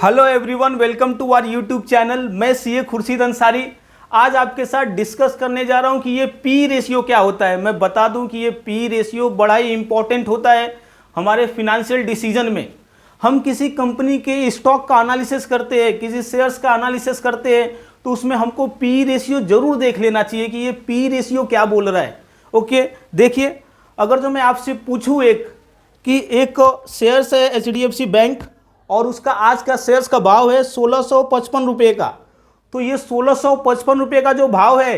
Hello everyone, welcome to our YouTube channel. मैं CA Khurshid Ansari. आज आपके साथ डिस्कस करने जा रहा हूं कि ये पी रेशियो क्या होता है। मैं बता दूं कि ये पी रेशियो बड़ा ही इंपॉर्टेंट होता है हमारे फिनेंशियल डिसीजन में। हम किसी कंपनी के स्टॉक का एनालिसिस करते हैं, किसी शेयर्स का एनालिसिस करते हैं, तो उसमें हमको पी रेशियो जरूर देख लेना चाहिए कि ये पी रेशियो क्या बोल रहा है। ओके, देखिए, अगर जो मैं आपसे पूछूं कि एक शेयर्स है एचडीएफसी बैंक और उसका आज का शेयर्स का भाव है 1655 रुपये का, तो ये 1655 रुपये का जो भाव है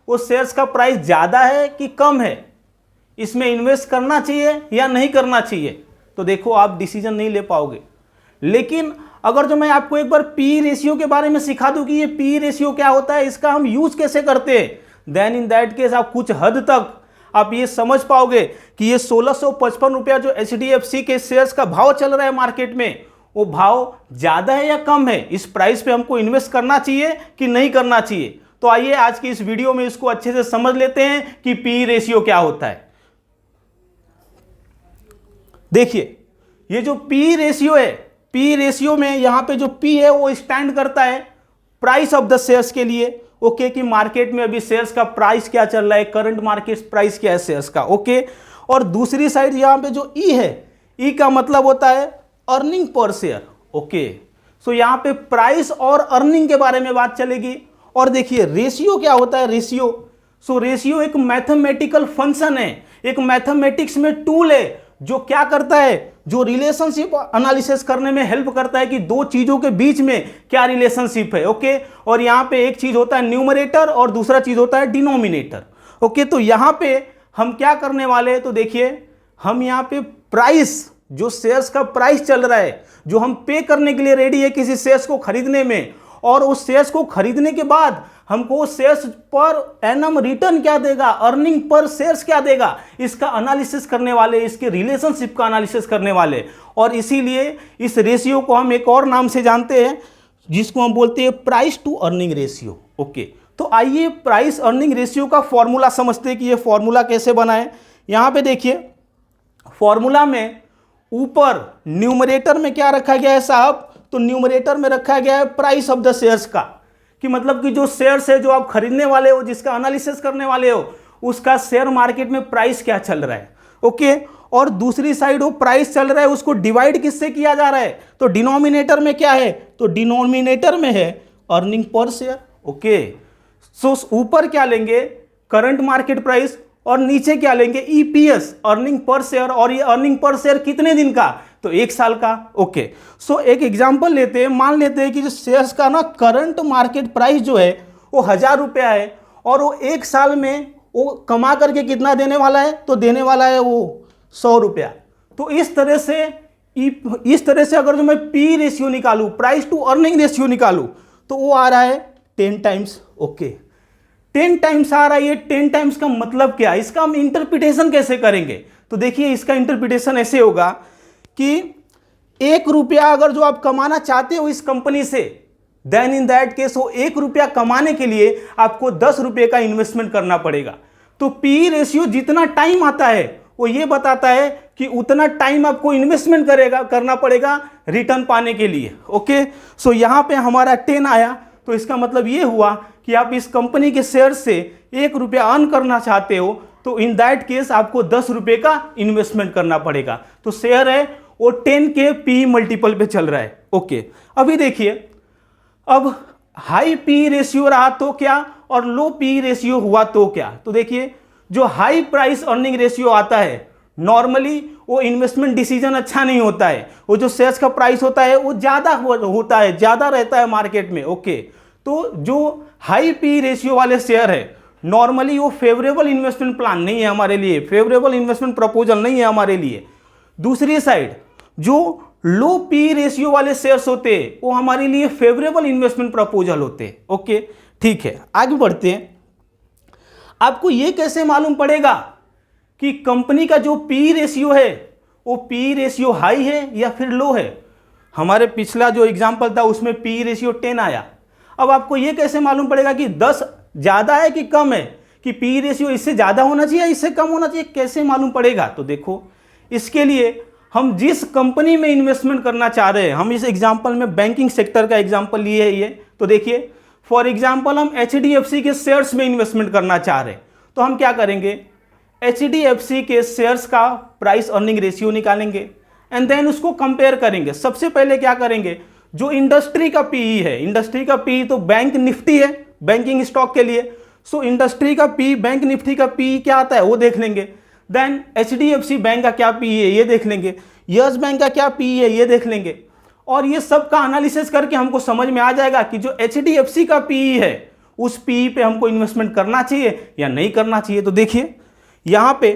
वो शेयर्स का प्राइस ज़्यादा है कि कम है, इसमें इन्वेस्ट करना चाहिए या नहीं करना चाहिए, तो देखो आप डिसीजन नहीं ले पाओगे। लेकिन अगर जो मैं आपको एक बार पी रेशियो के बारे में सिखा दूं कि ये पी रेशियो क्या होता है, इसका हम यूज कैसे करते हैं, देन इन दैट केस आप कुछ हद तक आप ये समझ पाओगे कि ये 1655 रुपया जो एचडीएफसी के शेयर्स का भाव चल रहा है मार्केट में, वो भाव ज्यादा है या कम है, इस प्राइस पे हमको इन्वेस्ट करना चाहिए कि नहीं करना चाहिए। तो आइए आज की इस वीडियो में इसको अच्छे से समझ लेते हैं कि पी रेशियो क्या होता है। देखिए, ये जो पी रेशियो है, पी रेशियो में यहां पे जो पी है वो स्टैंड करता है प्राइस ऑफ द शेयर्स के लिए। ओके, कि मार्केट में अभी शेयर्स का प्राइस क्या चल रहा है, करंट मार्केट प्राइस क्या है शेयर्स का। ओके, और दूसरी साइड यहां पे जो ई है, ई का मतलब होता है अर्निंग पर शेयर। ओके, सो यहां पे प्राइस और अर्निंग के बारे में बात चलेगी। और देखिए रेशियो क्या होता है, रेशियो, सो रेशियो एक मैथमेटिकल फंक्शन है, एक मैथमेटिक्स में टूल है जो क्या करता है, जो रिलेशनशिप एनालिसिस करने में हेल्प करता है कि दो चीजों के बीच में क्या रिलेशनशिप है। ओके, और यहां पे एक चीज होता है न्यूमरेटर और दूसरा चीज होता है डिनोमिनेटर। ओके, तो यहां पे हम क्या करने वाले हैं, तो देखिए हम यहां पे प्राइस, जो शेयर्स का प्राइस चल रहा है, जो हम पे करने के लिए रेडी है किसी शेयर्स को खरीदने में, और उस शेयर्स को खरीदने के बाद हमको शेयर्स पर एनम रिटर्न क्या देगा, अर्निंग पर शेयर्स क्या देगा, इसका एनालिसिस करने वाले, इसके रिलेशनशिप का एनालिसिस करने वाले। और इसीलिए इस रेशियो को हम एक और नाम से जानते हैं जिसको हम बोलते हैं price to earning ratio. Okay, तो आइए प्राइस अर्निंग रेशियो का फॉर्मूला समझते हैं कि ये फॉर्मूला कैसे बना है। यहां पे देखिए फॉर्मूला में ऊपर न्यूमरेटर में क्या रखा गया है साहब, तो न्यूमरेटर में रखा गया है प्राइस ऑफ द शेयर्स का, कि मतलब कि जो शेयर्स है जो आप खरीदने वाले हो, जिसका एनालिसिस करने वाले हो, उसका शेयर मार्केट में प्राइस क्या चल रहा है। ओके, और दूसरी साइड वो प्राइस चल रहा है, उसको डिवाइड किससे किया जा रहा है, तो डिनोमिनेटर में क्या है, तो डिनोमिनेटर में है अर्निंग पर शेयर। ओके, सो ऊपर क्या लेंगे, करंट मार्केट प्राइस, और नीचे क्या लेंगे, ईपीएस, अर्निंग पर शेयर। और ये अर्निंग पर शेयर कितने दिन का, तो एक साल का। ओके, सो एक एग्जांपल लेते हैं, मान लेते हैं कि जो शेयर्स का ना करंट मार्केट प्राइस जो है वो 1000 रुपया है, और वो एक साल में वो कमा करके कितना देने वाला है, तो देने वाला है वो 100 रुपया। तो इस तरह से अगर जो मैं पी रेशियो निकालूं, प्राइस टू अर्निंग रेशियो निकालूं, तो वो आ रहा है 10 टाइम्स। ओके, 10 टाइम्स आ रहा है। ये 10 टाइम्स का मतलब क्या है, इसका हम इंटरप्रिटेशन कैसे करेंगे, तो देखिए इसका इंटरप्रिटेशन ऐसे होगा कि 1 रुपया अगर जो आप कमाना चाहते हो इस कंपनी से, देन इन दैट केस वो 1 रुपया कमाने के लिए आपको 10 रुपये का इन्वेस्टमेंट करना पड़ेगा। तो पी रेशियो जितना टाइम आता है वो ये बताता है कि उतना टाइम आपको इन्वेस्टमेंट करना पड़ेगा रिटर्न पाने के लिए। ओके, सो यहां पे हमारा 10 आया, तो इसका मतलब ये हुआ कि आप इस कंपनी के शेयर से 1 रुपया अर्न करना चाहते हो, तो इन दैट केस आपको 10 रुपये का इन्वेस्टमेंट करना पड़ेगा। तो शेयर है वो 10 के पी मल्टीपल पे चल रहा है। ओके, अभी देखिए, अब हाई पी रेशियो रहा तो क्या, और लो पी रेशियो हुआ तो क्या। तो देखिए जो हाई प्राइस अर्निंग रेशियो आता है, नॉर्मली वो इन्वेस्टमेंट डिसीजन अच्छा नहीं होता है, वो जो शेयर्स का प्राइस होता है वो ज्यादा होता है, ज्यादा रहता है मार्केट में। ओके, तो जो हाई पी रेशियो वाले शेयर है, नॉर्मली वो फेवरेबल इन्वेस्टमेंट प्लान नहीं है हमारे लिए, फेवरेबल इन्वेस्टमेंट प्रपोजल नहीं है हमारे लिए। दूसरी साइड जो लो पी रेशियो वाले शेयर्स होते हैं वो हमारे लिए फेवरेबल इन्वेस्टमेंट प्रपोजल होते हैं। ओके, ठीक है, आगे बढ़ते हैं। आपको ये कैसे मालूम पड़ेगा कि कंपनी का जो पी रेशियो है वो पी रेशियो हाई है या फिर लो है। हमारे पिछला जो एग्जांपल था उसमें पी रेशियो 10 आया। अब आपको ये कैसे मालूम पड़ेगा कि 10 ज्यादा है कि कम है, कि पी रेशियो इससे ज्यादा होना चाहिए, इससे कम होना चाहिए, कैसे मालूम पड़ेगा, तो देखो इसके लिए हम जिस कंपनी में इन्वेस्टमेंट करना चाह रहे हैं, हम इस एग्जांपल में बैंकिंग सेक्टर का एग्जांपल लिए है ये, तो देखिए फॉर एग्जांपल हम HDFC के शेयर्स में इन्वेस्टमेंट करना चाह रहे हैं, तो हम क्या करेंगे, HDFC के शेयर्स का प्राइस अर्निंग रेशियो निकालेंगे एंड देन उसको कंपेयर करेंगे। सबसे पहले क्या करेंगे, जो इंडस्ट्री का पीई है, इंडस्ट्री का पीई तो बैंक निफ्टी है बैंकिंग स्टॉक के लिए, सो इंडस्ट्री का पी, बैंक निफ्टी का पीई क्या आता है वो देख लेंगे। देन HDFC बैंक का क्या पीई है ये देख लेंगे, यस बैंक का क्या पीई है ये देख लेंगे, और ये सब का एनालिसिस करके हमको समझ में आ जाएगा कि जो HDFC का पीई है उस पीई पे हमको इन्वेस्टमेंट करना चाहिए या नहीं करना चाहिए। तो देखिए यहाँ पे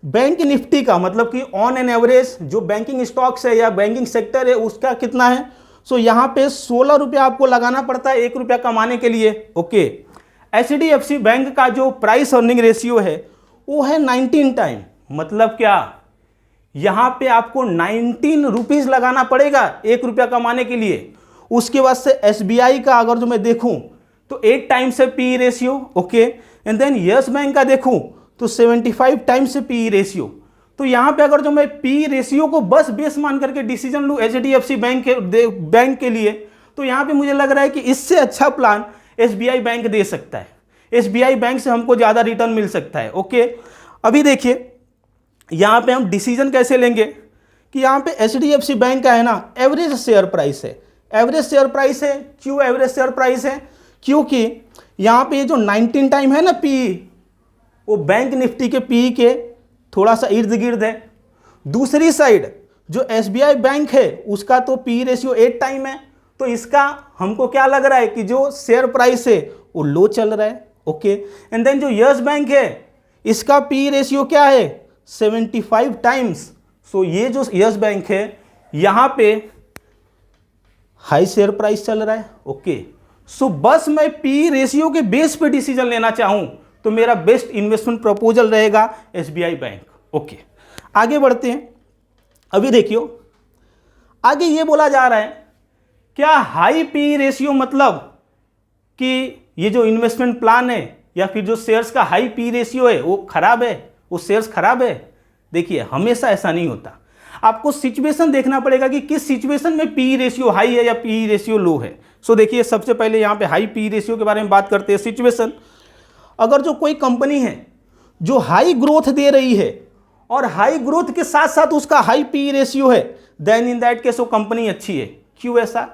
बैंक निफ्टी का मतलब कि ऑन एन एवरेज जो बैंकिंग स्टॉक्स है या बैंकिंग सेक्टर है उसका कितना है, सो यहाँ पे 16 रुपया आपको लगाना पड़ता है 1 रुपया कमाने के लिए। ओके, HDFC बैंक का जो प्राइस अर्निंग रेशियो है वो है 19 टाइम, मतलब क्या, यहाँ पे आपको 19 रुपीज़ लगाना पड़ेगा 1 रुपया कमाने के लिए। उसके बाद से SBI का अगर जो मैं देखूँ तो 8 टाइम से P ratio. Okay, and then Yes Bank का देखूँ तो 75 टाइम से पी रेशियो। तो यहाँ पे अगर जो मैं पी रेशियो को बस बेस मान करके डिसीजन लूँ HDFC बैंक के लिए, तो यहाँ पे मुझे लग रहा है कि इससे अच्छा प्लान SBI बैंक दे सकता है, SBI बैंक से हमको ज़्यादा रिटर्न मिल सकता है। ओके, अभी देखिए यहाँ पे हम डिसीजन कैसे लेंगे कि यहाँ पे HDFC बैंक का है ना एवरेज शेयर प्राइस है, एवरेज शेयर प्राइस है। क्यों एवरेज शेयर प्राइस है, क्योंकि यहाँ पे जो 19 टाइम है ना पी, वो बैंक निफ्टी के पी के थोड़ा सा इर्द गिर्द है। दूसरी साइड जो SBI बैंक है उसका तो पी रेशियो 8 टाइम है, तो इसका हमको क्या लग रहा है कि जो शेयर प्राइस है वो लो चल रहा है। ओके, एंड देन जो यस बैंक है इसका पी रेशियो क्या है 75 टाइम्स। सो ये जो यस बैंक है यहाँ पे हाई शेयर प्राइस चल रहा है। ओके, सो बस मैं पी रेशियो के बेस पे डिसीजन लेना चाहूँ तो मेरा बेस्ट इन्वेस्टमेंट प्रपोजल रहेगा SBI बैंक। ओके, आगे बढ़ते हैं। अभी देखियो आगे ये बोला जा रहा है क्या हाई पी रेशियो मतलब कि ये जो इन्वेस्टमेंट प्लान है या फिर जो शेयर्स का हाई पी रेशियो है वो खराब है, वो शेयर्स खराब है। देखिए हमेशा ऐसा नहीं होता, आपको सिचुएशन देखना पड़ेगा कि किस सिचुएशन में पी रेशियो हाई है या पी रेशियो लो है। सो देखिए सबसे पहले यहाँ पे हाई पी रेशियो के बारे में बात करते हैं। सिचुएशन, अगर जो कोई कंपनी है जो हाई ग्रोथ दे रही है और हाई ग्रोथ के साथ साथ उसका हाई पी रेशियो है, देन इन दैट केस वो कंपनी अच्छी है। क्यों ऐसा,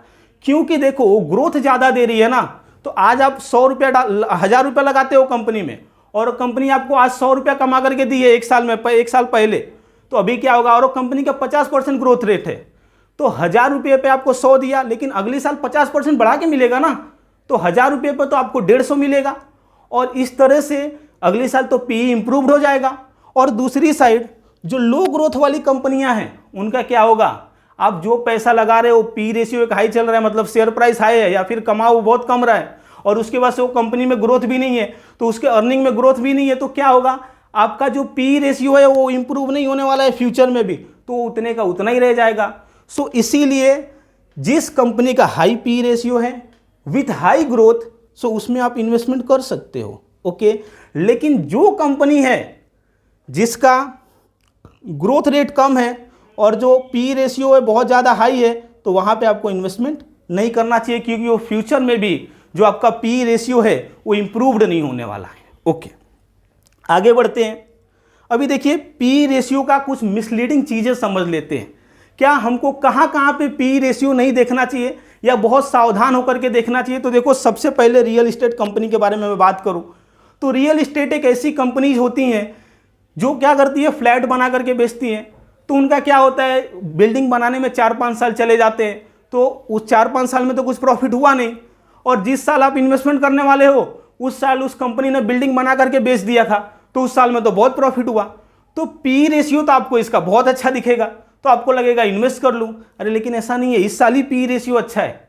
क्योंकि देखो वो ग्रोथ ज़्यादा दे रही है ना, तो आज आप 100 रुपया 1000 रुपया लगाते हो कंपनी में और कंपनी आपको आज 100 रुपया कमा करके दी है 1 साल में, 1 साल पहले, तो अभी क्या होगा, और कंपनी का 50% ग्रोथ रेट है, तो 1000 रुपये पे आपको 100 दिया, लेकिन अगले साल 50% बढ़ा के मिलेगा ना, तो 1000 रुपये पर तो आपको 150 मिलेगा, और इस तरह से अगले साल तो पी इंप्रूव्ड हो जाएगा। और दूसरी साइड जो लो ग्रोथ वाली कंपनियां हैं उनका क्या होगा, आप जो पैसा लगा रहे हो पी रेशियो एक हाई चल रहा है, मतलब शेयर प्राइस हाई है या फिर कमाओ बहुत कम रहा है, और उसके बाद से वो कंपनी में ग्रोथ भी नहीं है, तो उसके अर्निंग में ग्रोथ भी नहीं है, तो क्या होगा, आपका जो पी रेशियो है वो इंप्रूव नहीं होने वाला है फ्यूचर में भी, तो उतने का उतना ही रह जाएगा। सो इसीलिए जिस कंपनी का हाई पी रेशियो है विथ हाई ग्रोथ, सो उसमें आप इन्वेस्टमेंट कर सकते हो। ओके, लेकिन जो कंपनी है जिसका ग्रोथ रेट कम है और जो पी रेशियो है बहुत ज़्यादा हाई है, तो वहाँ पे आपको इन्वेस्टमेंट नहीं करना चाहिए, क्योंकि वो फ्यूचर में भी जो आपका पी रेशियो है वो इम्प्रूव्ड नहीं होने वाला है। ओके, आगे बढ़ते हैं। अभी देखिए पी रेशियो का कुछ मिसलीडिंग चीज़ें समझ लेते हैं। क्या हमको कहाँ कहाँ पे पी रेशियो नहीं देखना चाहिए या बहुत सावधान होकर के देखना चाहिए। तो देखो सबसे पहले रियल इस्टेट कंपनी के बारे में मैं बात करूँ तो रियल इस्टेट एक ऐसी कंपनीज होती हैं जो क्या करती है, फ्लैट बना करके बेचती हैं। तो उनका क्या होता है, बिल्डिंग बनाने में 4-5 साल चले जाते हैं, तो उस 4-5 साल में तो कुछ प्रॉफिट हुआ नहीं, और जिस साल आप इन्वेस्टमेंट करने वाले हो उस साल उस कंपनी ने बिल्डिंग बना करके बेच दिया था, तो उस साल में तो बहुत प्रॉफिट हुआ। तो पी रेशियो तो आपको इसका बहुत अच्छा दिखेगा, तो आपको लगेगा इन्वेस्ट कर लूँ। अरे लेकिन ऐसा नहीं है, इस साल ही पी रेशियो अच्छा है,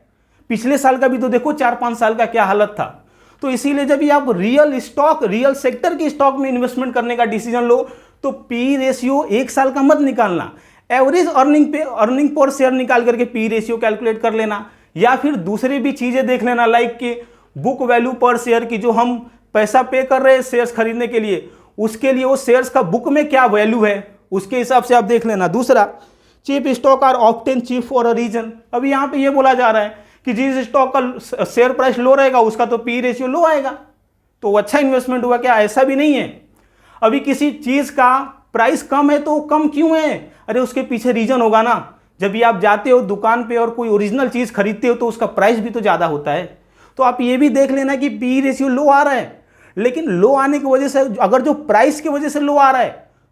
पिछले साल का भी तो देखो 4-5 साल का क्या हालत था। तो इसीलिए जब भी आप रियल सेक्टर की स्टॉक में इन्वेस्टमेंट करने का डिसीजन लो तो पी रेशियो 1 साल का मत निकालना, एवरेज अर्निंग पर शेयर निकाल करके पी रेशियो कैलकुलेट कर लेना, या फिर दूसरी भी चीज़ें देख लेना, लाइक कि बुक वैल्यू पर शेयर की, जो हम पैसा पे कर रहे हैं शेयर्स खरीदने के लिए, उसके लिए वो शेयर्स का बुक में क्या वैल्यू है उसके हिसाब से आप देख लेना। दूसरा cheap stock are often cheap for a reason. अभी यहाँ पे ये बोला जा रहा है कि जिस स्टॉक का शेयर प्राइस लो रहेगा उसका तो पी रेशियो लो आएगा, तो अच्छा इन्वेस्टमेंट हुआ क्या? ऐसा भी नहीं है। अभी किसी चीज का प्राइस कम है तो कम क्यों है? अरे उसके पीछे रीजन होगा ना। जब भी आप जाते हो दुकान पे और कोई ओरिजिनल चीज खरीदते हो तो उसका प्राइस भी तो ज्यादा होता है। तो आप ये भी देख लेना कि पी रेशियो लो आ रहा है, लेकिन लो आने की वजह से अगर जो प्राइस की वजह से लो आ रहा है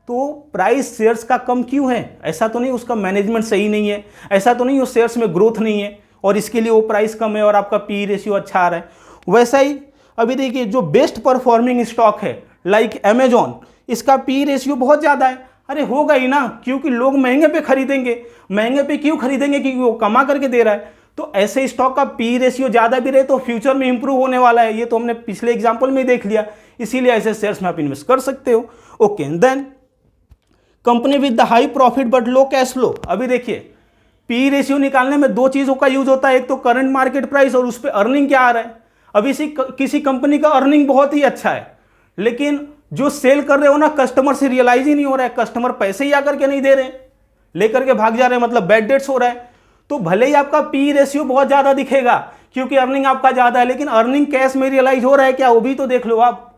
तो प्राइस शेयर्स का कम क्यों है? ऐसा तो नहीं उसका मैनेजमेंट सही नहीं है, ऐसा तो नहीं उस शेयर्स में ग्रोथ नहीं है और इसके लिए वो प्राइस कम है और आपका पी रेशियो अच्छा आ रहा है। वैसा ही अभी देखिए जो बेस्ट परफॉर्मिंग स्टॉक है लाइक अमेजॉन, इसका पी रेशियो बहुत ज़्यादा है। अरे होगा ही ना, क्योंकि लोग महंगे पे खरीदेंगे। महंगे पे क्यों खरीदेंगे? क्योंकि वो कमा करके दे रहा है। तो ऐसे स्टॉक का पी रेशियो ज़्यादा भी रहे तो फ्यूचर में इंप्रूव होने वाला है, ये तो हमने पिछले एग्जाम्पल में ही देख लिया। इसीलिए ऐसे शेयर्स में आप इन्वेस्ट कर सकते हो। Okay, then company with the high profit but low cash flow. अभी देखिए पी रेशियो निकालने में दो चीज़ों का यूज होता है, एक तो करंट मार्केट प्राइस और उस पर अर्निंग क्या आ रहा है। अभी किसी कंपनी का अर्निंग बहुत ही अच्छा है, लेकिन जो सेल कर रहे हो ना कस्टमर से रियलाइज ही नहीं हो रहा है, कस्टमर पैसे ही आकर के नहीं दे रहे, लेकर के भाग जा रहे हैं, मतलब बैड डेट्स हो रहा है। तो भले ही आपका पी रेशियो बहुत ज़्यादा दिखेगा क्योंकि अर्निंग आपका ज़्यादा है, लेकिन अर्निंग कैश में रियलाइज हो रहा है क्या, वो भी तो देख लो आप।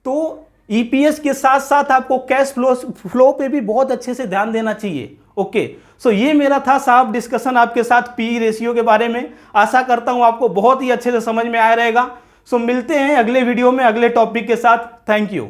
तो ईपीएस के साथ साथ आपको कैश फ्लो पे भी बहुत अच्छे से ध्यान देना चाहिए। ओके, सो ये मेरा था साहब डिस्कशन आपके साथ पी रेशियो के बारे में। आशा करता हूं आपको बहुत ही अच्छे से समझ में आया रहेगा। सो मिलते हैं अगले वीडियो में अगले टॉपिक के साथ। Thank you.